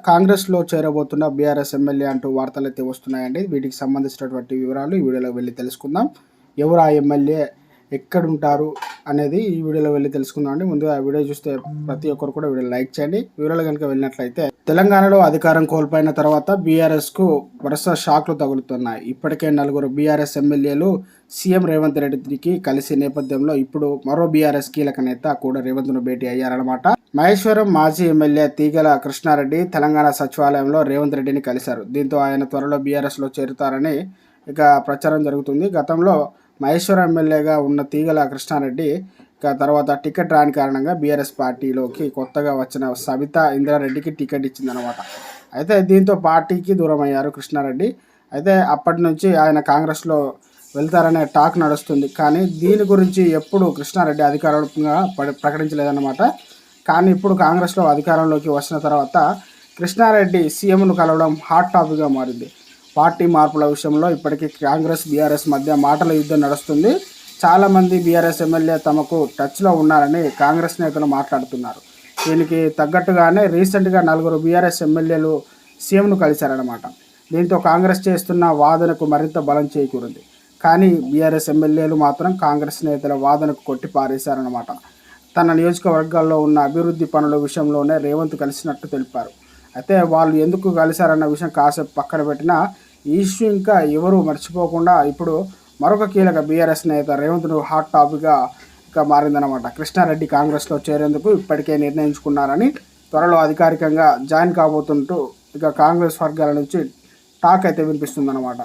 కాంగ్రెస్లో చేరబోతున్న BRS MLA అంటూ వార్తలు అయితే వస్తున్నాయండి. వీటికి సంబంధించినటువంటి వివరాలు ఈ వీడియోలో వెళ్ళి తెలుసుకుందాం. ఎవరు ఆ ఎమ్మెల్యే, ఎక్కడుంటారు అనేది ఈ వీడియోలో వెళ్ళి తెలుసుకుందాం అండి. ముందుగా ఆ వీడియో చూస్తే ప్రతి ఒక్కరు కూడా వీడియో లైక్ చేయండి. వివరాలు కనుక వెళ్ళినట్లయితే, తెలంగాణలో అధికారం కోల్పోయిన తర్వాత బీఆర్ఎస్కు వరుస షాక్లు తగులుతున్నాయి. ఇప్పటికే 4 బీఆర్ఎస్ ఎమ్మెల్యేలు సీఎం రేవంత్ రెడ్డికి కలిసి నేపథ్యంలో ఇప్పుడు మరో బీఆర్ఎస్ కీలక నేత కూడా రేవంత్ను భేటీ అయ్యారన్నమాట. మహేశ్వరం మాజీ ఎమ్మెల్యే తీగల కృష్ణారెడ్డి తెలంగాణ సచివాలయంలో రేవంత్ రెడ్డిని కలిశారు. దీంతో ఆయన త్వరలో బీఆర్ఎస్లో చేరుతారని ఇక ప్రచారం జరుగుతుంది. గతంలో మహేశ్వరం ఎమ్మెల్యేగా ఉన్న తీగల కృష్ణారెడ్డి తర్వాత టికెట్ రాని కారణంగా బీఆర్ఎస్ పార్టీలోకి కొత్తగా వచ్చిన సబితా ఇంద్రారెడ్డికి టికెట్ ఇచ్చిందనమాట. అయితే దీంతో పార్టీకి దూరం అయ్యారు కృష్ణారెడ్డి. అయితే అప్పటి నుంచి ఆయన కాంగ్రెస్లో వెళ్తారనే టాక్ నడుస్తుంది. కానీ దీని గురించి ఎప్పుడు కృష్ణారెడ్డి అధికారికంగా ప్రకటించలేదన్నమాట. కానీ ఇప్పుడు కాంగ్రెస్లో అధికారంలోకి వచ్చిన తర్వాత కృష్ణారెడ్డి సీఎంను కలవడం హాట్ టాపిక్గా మారింది. పార్టీ మార్పుల విషయంలో ఇప్పటికీ కాంగ్రెస్ బీఆర్ఎస్ మధ్య మాటల యుద్ధం నడుస్తుంది. చాలామంది బీఆర్ఎస్ ఎమ్మెల్యే తమకు టచ్లో ఉన్నారని కాంగ్రెస్ నేతలు మాట్లాడుతున్నారు. దీనికి తగ్గట్టుగానే రీసెంట్గా 4 బీఆర్ఎస్ ఎమ్మెల్యేలు సీఎంను కలిశారన్నమాట. దీంతో కాంగ్రెస్ చేస్తున్న వాదనకు మరింత బలం చేకూరింది. కానీ బీఆర్ఎస్ ఎమ్మెల్యేలు మాత్రం కాంగ్రెస్ నేతల వాదనకు కొట్టి పారేశారన్నమాట. తన నియోజకవర్గాల్లో ఉన్న అభివృద్ధి పనుల విషయంలోనే రేవంత్ కలిసినట్టు తెలిపారు. అయితే వాళ్ళు ఎందుకు కలిశారన్న విషయం కాసేపు పక్కన పెట్టినా ఈ ఇష్యూ ఇంకా ఎవరు మర్చిపోకుండా ఇప్పుడు మరొక కీలక బీఆర్ఎస్ నేత రేవంత్ను హాట్ టాపిక్గా ఇక మారిందనమాట. కృష్ణారెడ్డి కాంగ్రెస్లో చేరేందుకు ఇప్పటికే నిర్ణయించుకున్నారని, త్వరలో అధికారికంగా జాయిన్ కాబోతుంటూ ఇక కాంగ్రెస్ వర్గాల నుంచి టాక్ అయితే వినిపిస్తుందన్నమాట.